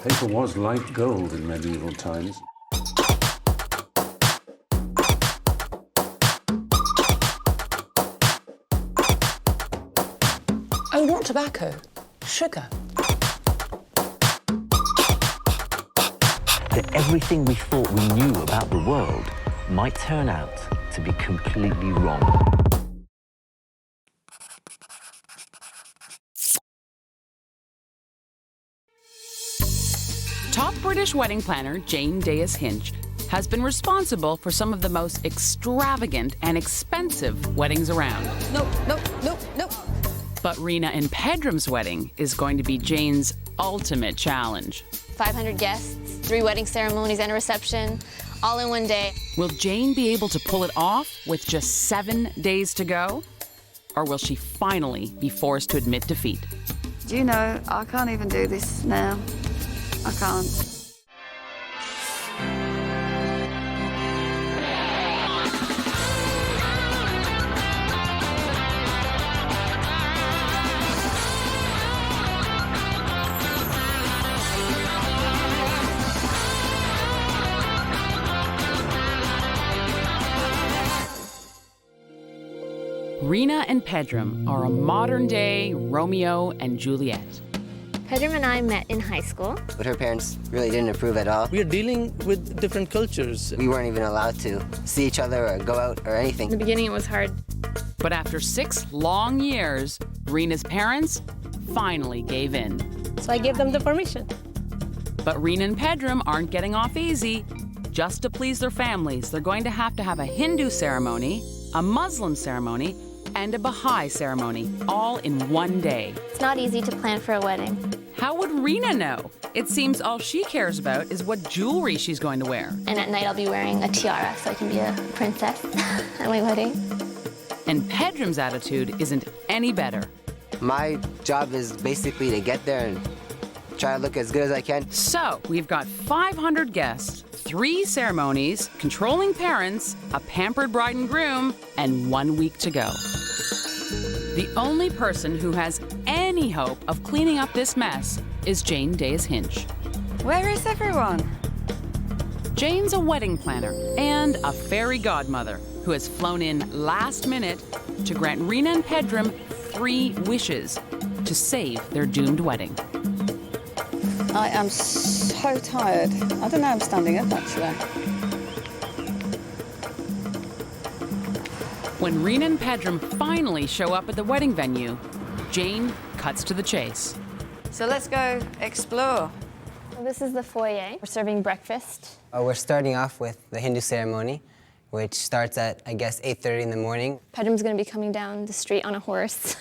Paper was like gold in medieval times. Oh, not tobacco. Sugar. That everything we thought we knew about the world might turn out to be completely wrong. Top British wedding planner Jane Dayus-Hinch has been responsible for some of the most extravagant and expensive weddings around. No. But Reena and Pedram's wedding is going to be Jane's ultimate challenge. 500 guests, 3 wedding ceremonies and a reception, all in one day. Will Jane be able to pull it off with just 7 days to go? Or will she finally be forced to admit defeat? Do you know, I can't even do this now. I can't. Reena and Pedram are a modern-day Romeo and Juliet. Pedram and I met in high school. But her parents really didn't approve at all. We are dealing with different cultures. We weren't even allowed to see each other or go out or anything. In the beginning, it was hard. But after 6 long years, Reena's parents finally gave in. So I gave them the permission. But Reena and Pedram aren't getting off easy. Just to please their families, they're going to have a Hindu ceremony, a Muslim ceremony, and a Baha'i ceremony, all in one day. It's not easy to plan for a wedding. How would Reena know? It seems all she cares about is what jewelry she's going to wear. And at night, I'll be wearing a tiara so I can be a princess at my wedding. And Pedram's attitude isn't any better. My job is basically to get there and try to look as good as I can. So, we've got 500 guests, 3 ceremonies, controlling parents, a pampered bride and groom, and 1 week to go. The only person who has any hope of cleaning up this mess is Jane Dayus-Hinch. Where is everyone? Jane's a wedding planner and a fairy godmother who has flown in last minute to grant Reena and Pedram 3 wishes to save their doomed wedding. I am so tired. I don't know, I'm standing up actually. When Reena and Pedram finally show up at the wedding venue, Jane cuts to the chase. So let's go explore. So this is the foyer. We're serving breakfast. We're starting off with the Hindu ceremony, which starts at, I guess, 8:30 in the morning. Pedram's gonna be coming down the street on a horse.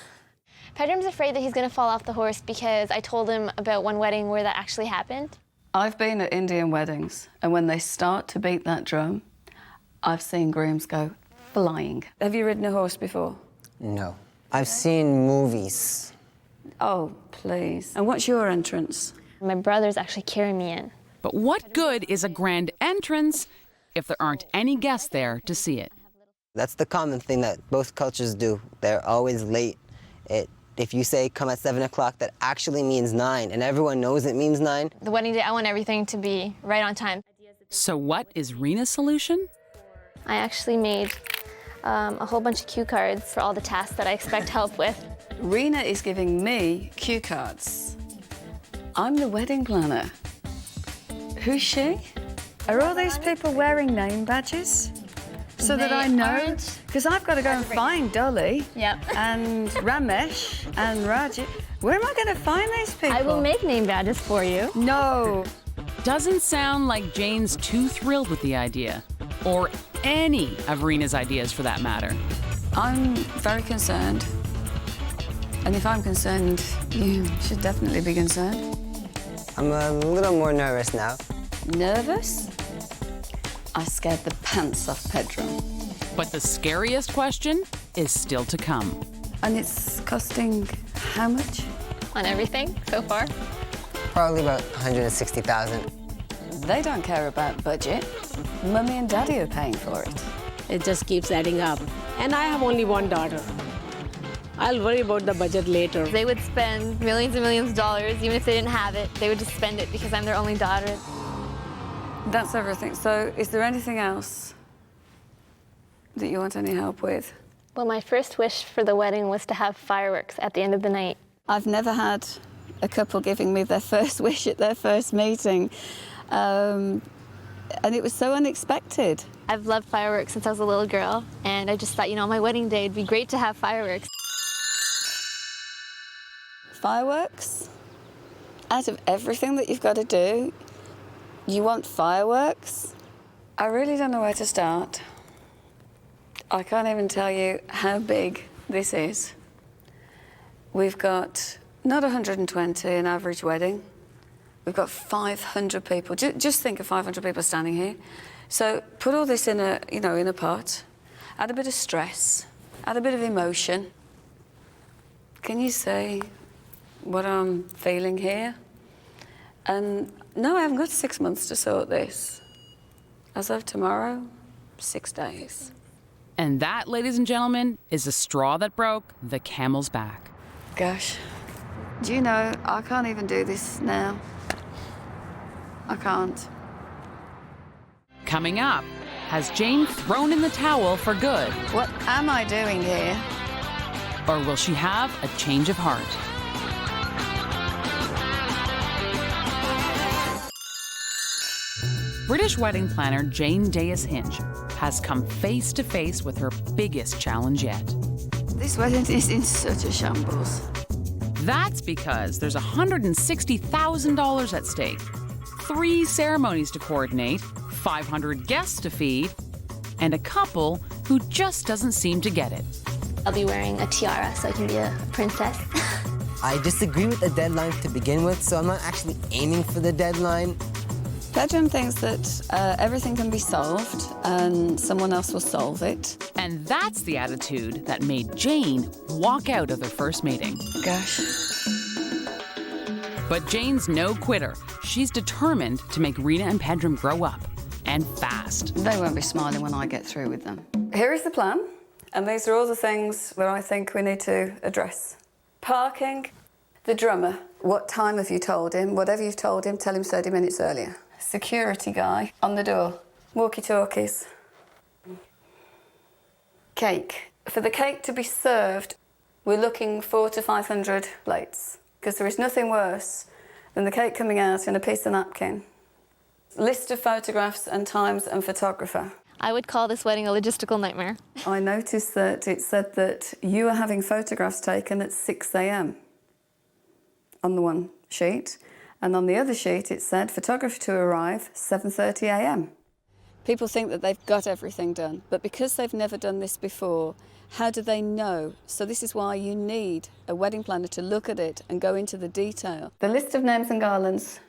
Pedram's afraid that he's gonna fall off the horse because I told him about one wedding where that actually happened. I've been at Indian weddings, and when they start to beat that drum, I've seen grooms go flying. Have you ridden a horse before? No. I've seen movies. Oh, please. And what's your entrance? My brother's actually carrying me in. But what good is a grand entrance if there aren't any guests there to see it? That's the common thing that both cultures do. They're always late. If you say come at 7 o'clock, that actually means 9, and everyone knows it means 9. The wedding day, I want everything to be right on time. So what is Reena's solution? I actually made a whole bunch of cue cards for all the tasks that I expect help with. Reena is giving me cue cards. I'm the wedding planner. Who's she? Are all these people wearing name badges? So that I know? Because I've got to go and find Dolly and Ramesh and Raji. Where am I going to find these people? I will make name badges for you. No. Doesn't sound like Jane's too thrilled with the idea, or any of Reena's ideas for that matter. I'm very concerned. And if I'm concerned, you should definitely be concerned. I'm a little more nervous now. Nervous? I scared the pants off Pedram. But the scariest question is still to come. And it's costing how much? On everything so far. Probably about 160,000. They don't care about budget. Mummy and Daddy are paying for it. It just keeps adding up. And I have only one daughter. I'll worry about the budget later. They would spend millions and millions of dollars, even if they didn't have it. They would just spend it because I'm their only daughter. That's everything. So is there anything else that you want any help with? Well, my first wish for the wedding was to have fireworks at the end of the night. I've never had a couple giving me their first wish at their first meeting. And it was so unexpected. I've loved fireworks since I was a little girl, and I just thought, you know, on my wedding day, it'd be great to have fireworks. Fireworks? Out of everything that you've got to do, you want fireworks? I really don't know where to start. I can't even tell you how big this is. We've got not 120 an average wedding. We've got 500 people. Just think of 500 people standing here. So put all this in a, you know, in a pot. Add a bit of stress. Add a bit of emotion. Can you say what I'm feeling here? And no, I haven't got 6 months to sort this. As of tomorrow, 6 days. And that, ladies and gentlemen, is the straw that broke the camel's back. Gosh, do you know, I can't even do this now. I can't. Coming up, has Jane thrown in the towel for good? What am I doing here? Or will she have a change of heart? British wedding planner Jane Dayus-Hinch has come face to face with her biggest challenge yet. This wedding is in such a shambles. That's because there's $160,000 at stake, 3 ceremonies to coordinate, 500 guests to feed, and a couple who just doesn't seem to get it. I'll be wearing a tiara so I can be a princess. I disagree with the deadline to begin with, so I'm not actually aiming for the deadline. Pedram thinks that everything can be solved and someone else will solve it. And that's the attitude that made Jane walk out of their first meeting. Gosh. But Jane's no quitter. She's determined to make Reena and Pedram grow up, and fast. They won't be smiling when I get through with them. Here is the plan, and these are all the things that I think we need to address. Parking, the drummer. What time have you told him? Whatever you've told him, tell him 30 minutes earlier. Security guy on the door. Walkie-talkies. Cake. For the cake to be served, we're looking 400 to 500 plates, because there is nothing worse than the cake coming out in a piece of napkin. List of photographs and times and photographer. I would call this wedding a logistical nightmare. I noticed that it said that you were having photographs taken at 6 a.m. on the one sheet, and on the other sheet it said photographer to arrive 7:30 a.m. People think that they've got everything done, but because they've never done this before, how do they know? So this is why you need a wedding planner to look at it and go into the detail. The list of names and garlands.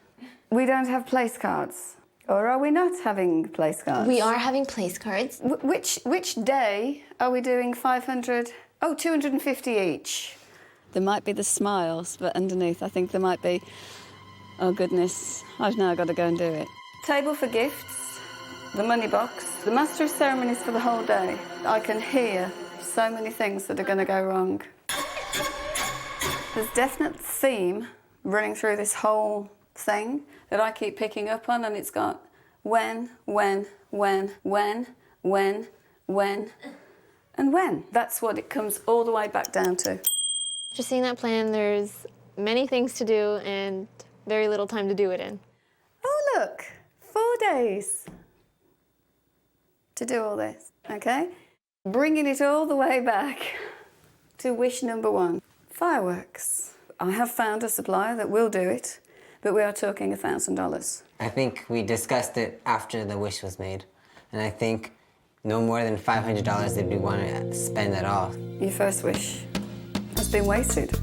We don't have place cards. Or are we not having place cards? We are having place cards. Which day are we doing 500? Oh, 250 each. There might be the smiles, but underneath I think there might be, oh goodness, I've now got to go and do it. Table for gifts, the money box, the master of ceremonies for the whole day. I can hear so many things that are going to go wrong. There's definite theme running through this whole thing that I keep picking up on, and it's got when, and when. That's what it comes all the way back down to. Just seeing that plan, there's many things to do and very little time to do it in. Oh, look, 4 days to do all this, okay? Bringing it all the way back to wish number 1, fireworks. I have found a supplier that will do it, but we are talking $1,000. I think we discussed it after the wish was made, and I think no more than $500 did we want to spend at all. Your first wish has been wasted.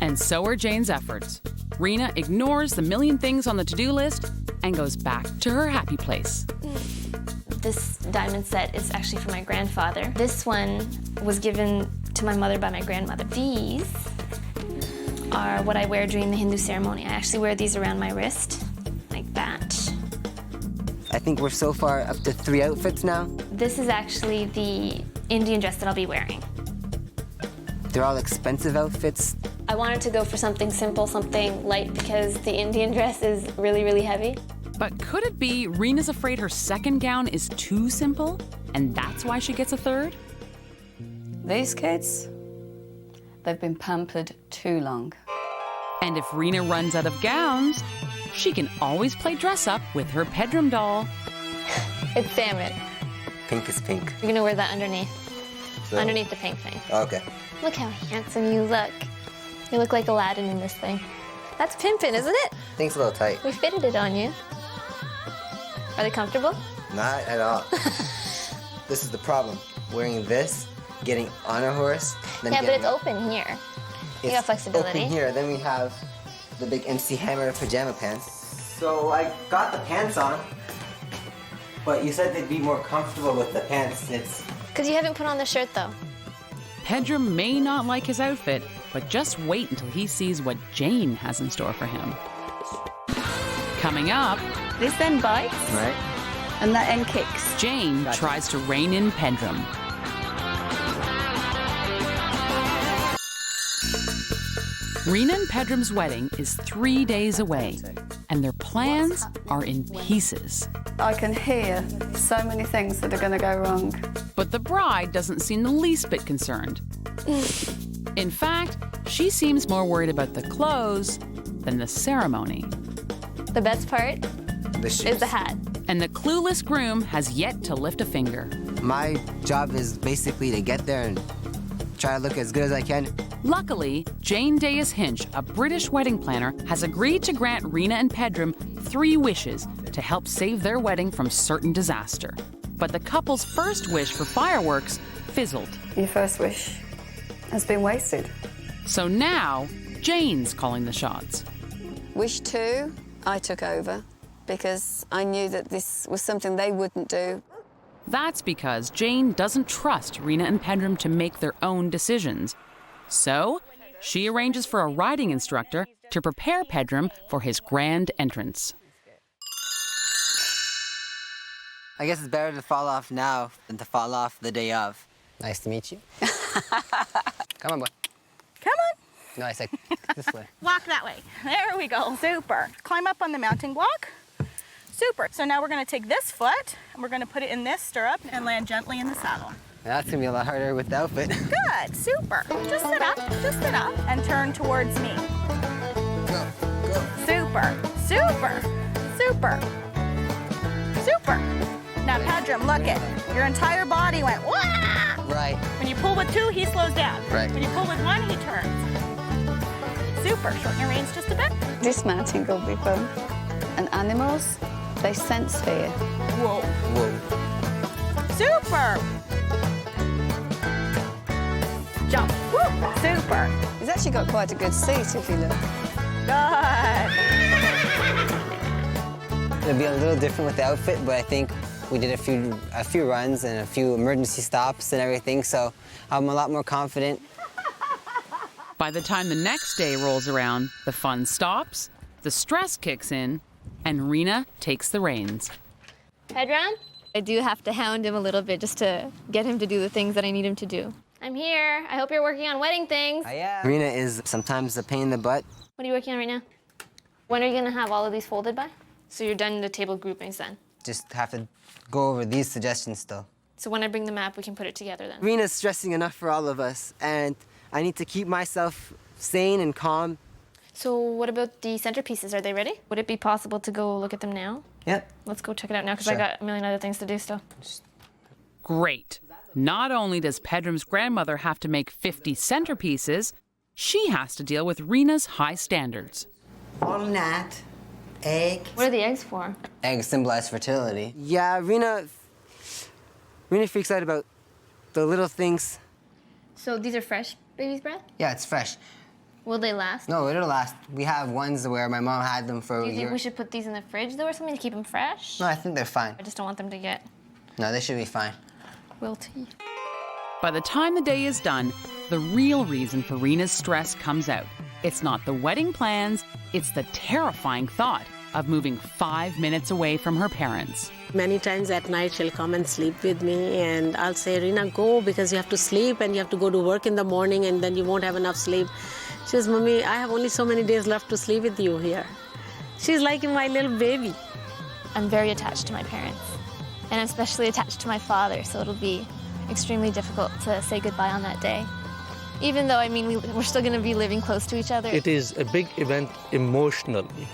And so are Jane's efforts. Reena ignores the million things on the to-do list and goes back to her happy place. This diamond set is actually for my grandfather. This one was given to my mother by my grandmother. These are what I wear during the Hindu ceremony. I actually wear these around my wrist, like that. I think we're so far up to 3 outfits now. This is actually the Indian dress that I'll be wearing. They're all expensive outfits. I wanted to go for something simple, something light, because the Indian dress is really, really heavy. But could it be Reena's afraid her second gown is too simple, and that's why she gets a third? These kids, they've been pampered too long. And if Reena runs out of gowns, she can always play dress up with her Pedram doll. It's salmon. Pink is pink. You're gonna wear that underneath. So- Underneath the pink thing. Okay. Look how handsome you look. You look like Aladdin in this thing. That's pimpin', isn't it? Thing's a little tight. We fitted it on you. Are they comfortable? Not at all. This is the problem. Wearing this, getting on a horse, then Yeah, but getting it's up. open here. It's got flexibility. Open here. Then we have the big MC Hammer pajama pants. So I got the pants on, but you said they'd be more comfortable with the pants. It's Because you haven't put on the shirt, though. Pedram may not like his outfit, but just wait until he sees what Jane has in store for him. Coming up, This end bites, right. and that end kicks. Jane tries to rein in Pedram. Reena and Pedram's wedding is 3 days away, and their plans are in pieces. I can hear so many things that are going to go wrong. But the bride doesn't seem the least bit concerned. In fact, she seems more worried about the clothes than the ceremony. The best part The shoes. is the hat. And the clueless groom has yet to lift a finger. My job is basically to get there and try to look as good as I can. Luckily, Jane Dayus-Hinch, a British wedding planner, has agreed to grant Reena and Pedram 3 wishes to help save their wedding from certain disaster. But the couple's first wish for fireworks fizzled. Your first wish has been wasted. So now, Jane's calling the shots. Wish 2, I took over because I knew that this was something they wouldn't do. That's because Jane doesn't trust Reena and Pedram to make their own decisions. So, she arranges for a riding instructor to prepare Pedram for his grand entrance. I guess it's better to fall off now than to fall off the day of. Nice to meet you. Come on, boy. Come on. No, I said this way. Walk that way. There we go. Super. Climb up on the mounting block. Super. So now we're going to take this foot and we're going to put it in this stirrup and land gently in the saddle. That's gonna be a lot harder with the outfit. Good. Super. Just sit up. Just sit up and turn towards me. Go, go. Super. Super. Super. Super. Now, Pedram, look it. Your entire body went, wah! Right. When you pull with 2, he slows down. Right. When you pull with 1, he turns. Super. Shorten your reins just a bit. Dismounting will be fun. And animals, they sense fear. Whoa. Whoa. Super. Jump. Woo. Super. He's actually got quite a good seat if you look. Good. It'll be a little different with the outfit, but I think we did a few runs and a few emergency stops and everything, so I'm a lot more confident. By the time the next day rolls around, the fun stops, the stress kicks in, and Reena takes the reins. Pedram? I do have to hound him a little bit just to get him to do the things that I need him to do. I'm here. I hope you're working on wedding things. I am. Reena is sometimes a pain in the butt. What are you working on right now? When are you gonna have all of these folded by? So you're done the table groupings then? Just have to go over these suggestions still. So when I bring the map, we can put it together then. Reena's stressing enough for all of us, and I need to keep myself sane and calm. So what about the centerpieces? Are they ready? Would it be possible to go look at them now? Yep. Let's go check it out now because Sure. I got a million other things to do still. Great. Not only does Pedram's grandmother have to make 50 centerpieces, she has to deal with Reena's high standards. Walnut, egg. What are the eggs for? Eggs symbolize fertility. Yeah, Reena freaks out about the little things. So these are fresh baby's breath? Yeah, it's fresh. Will they last? No, it'll last. We have ones where my mom had them for Do a you year. think we should put these in the fridge though or something to keep them fresh? No, I think they're fine. I just don't want them to get No, they should be fine. wilty. By the time the day is done, the real reason for Reena's stress comes out. It's not the wedding plans, it's the terrifying thought of moving 5 minutes away from her parents. Many times at night, she'll come and sleep with me, and I'll say, Reena, go, because you have to sleep and you have to go to work in the morning, and then you won't have enough sleep. She says, Mommy, I have only so many days left to sleep with you here. She's like my little baby. I'm very attached to my parents, and I'm especially attached to my father, so it'll be extremely difficult to say goodbye on that day. Even though, I mean, we're still going to be living close to each other. It is a big event emotionally.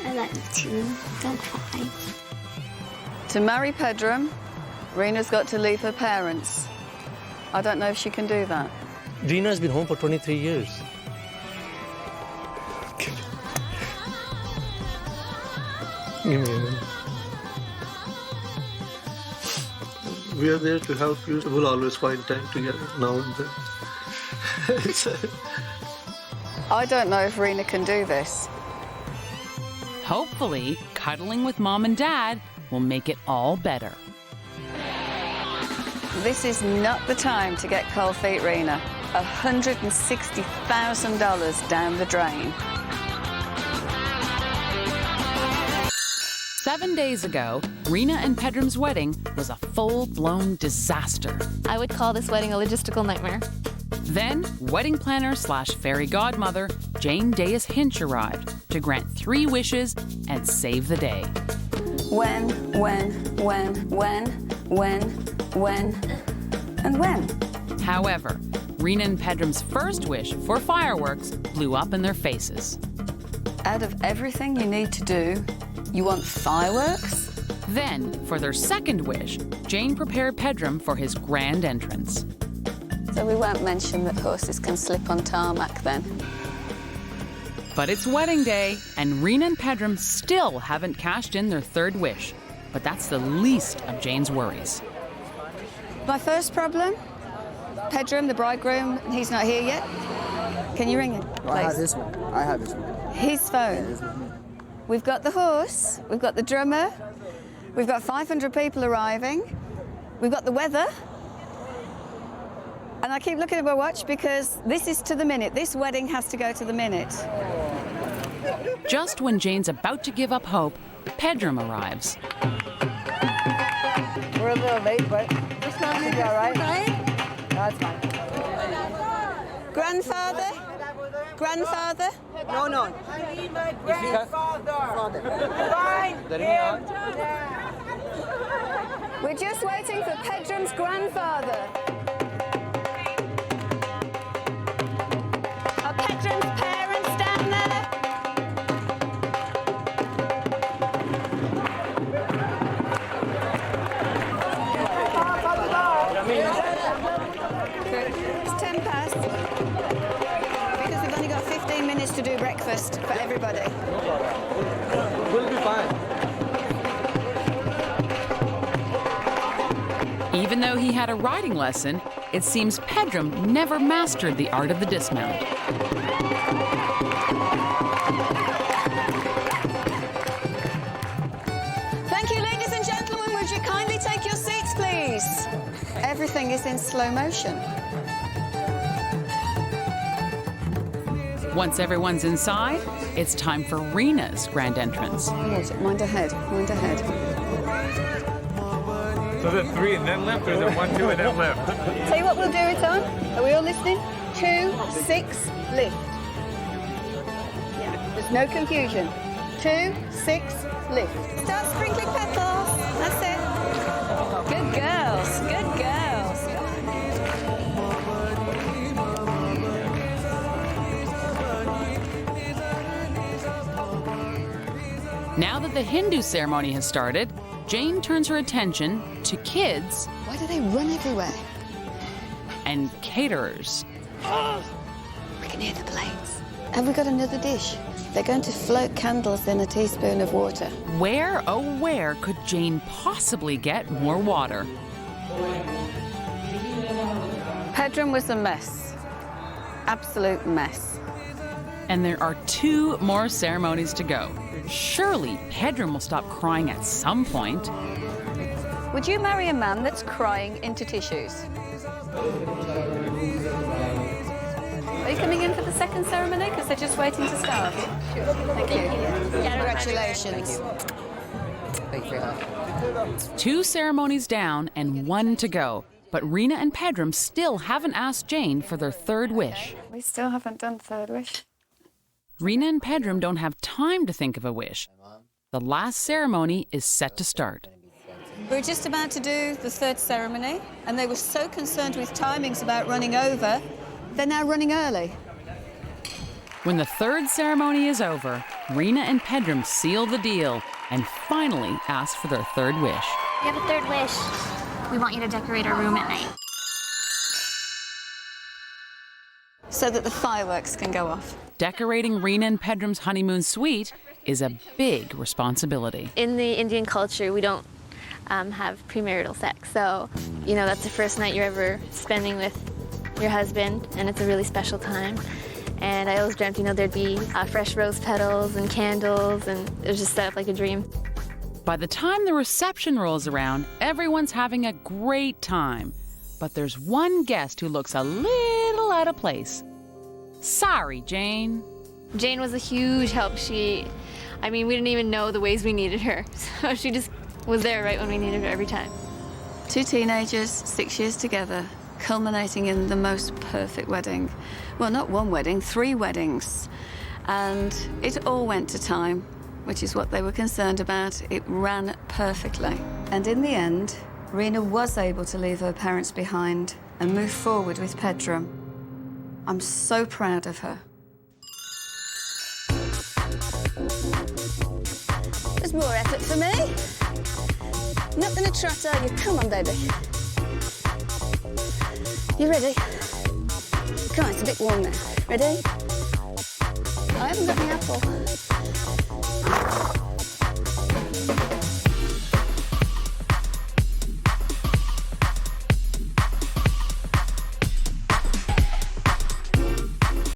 I love you too. Don't cry. To marry Pedram, Reena's got to leave her parents. I don't know if she can do that. Reena's been home for 23 years. Give me a minute. We are there to help you. We'll always find time together now and then. I don't know if Reena can do this. Hopefully, cuddling with Mom and Dad will make it all better. This is not the time to get cold feet, Reena. $160,000 down the drain. 7 days ago, Reena and Pedram's wedding was a full-blown disaster. I would call this wedding a logistical nightmare. Then, wedding planner / fairy godmother Jane Dayus-Hinch arrived to grant 3 wishes and save the day. When, and when. However, Reena and Pedram's first wish for fireworks blew up in their faces. Out of everything you need to do, you want fireworks? Then, for their second wish, Jane prepared Pedram for his grand entrance. So we won't mention that horses can slip on tarmac then. But it's wedding day, and Reena and Pedram still haven't cashed in their third wish. But that's the least of Jane's worries. My first problem, Pedram, the bridegroom, he's not here yet. Can you ring him, please? I have this one. His phone. We've got the horse, we've got the drummer, we've got 500 people arriving, we've got the weather, and I keep looking at my watch because this is to the minute. This wedding has to go to the minute. Just when Jane's about to give up hope, Pedram arrives. We're a little late, but this time should be all right. That's fine. Grandfather? Grandfather? No. I need my grandfather. Find him. We're just waiting for Pedram's grandfather. Are Pedram's parents down there? It's 10 past. Because we've only got 15 minutes to do breakfast for everybody. We'll be fine. Even though he had a riding lesson, it seems Pedram never mastered the art of the dismount. Thank you, ladies and gentlemen. Would you kindly take your seats, please? Everything is in slow motion. Once everyone's inside, it's time for Reena's grand entrance. Mind ahead, mind ahead. So there's 3 and then left, or is it 1, 2 and then left? Tell you what we'll do it on. Are we all listening? 2, 6, lift. Yeah, there's no confusion. 2, 6, lift. Start sprinkling petals. That's it. Good girls, good girls. Now that the Hindu ceremony has started, Jane turns her attention to kids. Why do they run everywhere? And caterers. We can hear the plates. Have we got another dish? They're going to float candles in a teaspoon of water. Where, oh where, could Jane possibly get more water? Pedram was a mess. Absolute mess. And there are 2 more ceremonies to go. Surely Pedram will stop crying at some point. Would you marry a man that's crying into tissues? Are you coming in for the second second ceremony? Because they're just waiting to start. Thank you. Congratulations. Thank you for your help. 2 ceremonies down and 1 to go. But Reena and Pedram still haven't asked Jane for their 3rd wish. We still haven't done 3rd wish. Reena and Pedram don't have time to think of a wish. The last ceremony is set to start. We're just about to do the 3rd ceremony, and they were so concerned with timings about running over, they're now running early. When the 3rd ceremony is over, Reena and Pedram seal the deal and finally ask for their 3rd wish. We have a 3rd wish. We want you to decorate our room at night. So that the fireworks can go off. Decorating Reena and Pedram's honeymoon suite is a big responsibility. In the Indian culture, we don't have premarital sex. So, you know, that's the first night you're ever spending with your husband, and it's a really special time. And I always dreamt, you know, there'd be fresh rose petals and candles, and it was just set up like a dream. By the time the reception rolls around, everyone's having a great time. But there's one guest who looks a little out of place. Sorry, Jane. Jane was a huge help. We didn't even know the ways we needed her. So she just was there right when we needed her every time. 2 teenagers, 6 years together, culminating in the most perfect wedding. Well, not 1 wedding, 3 weddings. And it all went to time, which is what they were concerned about. It ran perfectly. And in the end, Reena was able to leave her parents behind and move forward with Pedram. I'm so proud of her. There's more effort for me. Not gonna trot, are you? Come on, baby. You ready? Come on, it's a bit warm now. Ready? I haven't got the apple.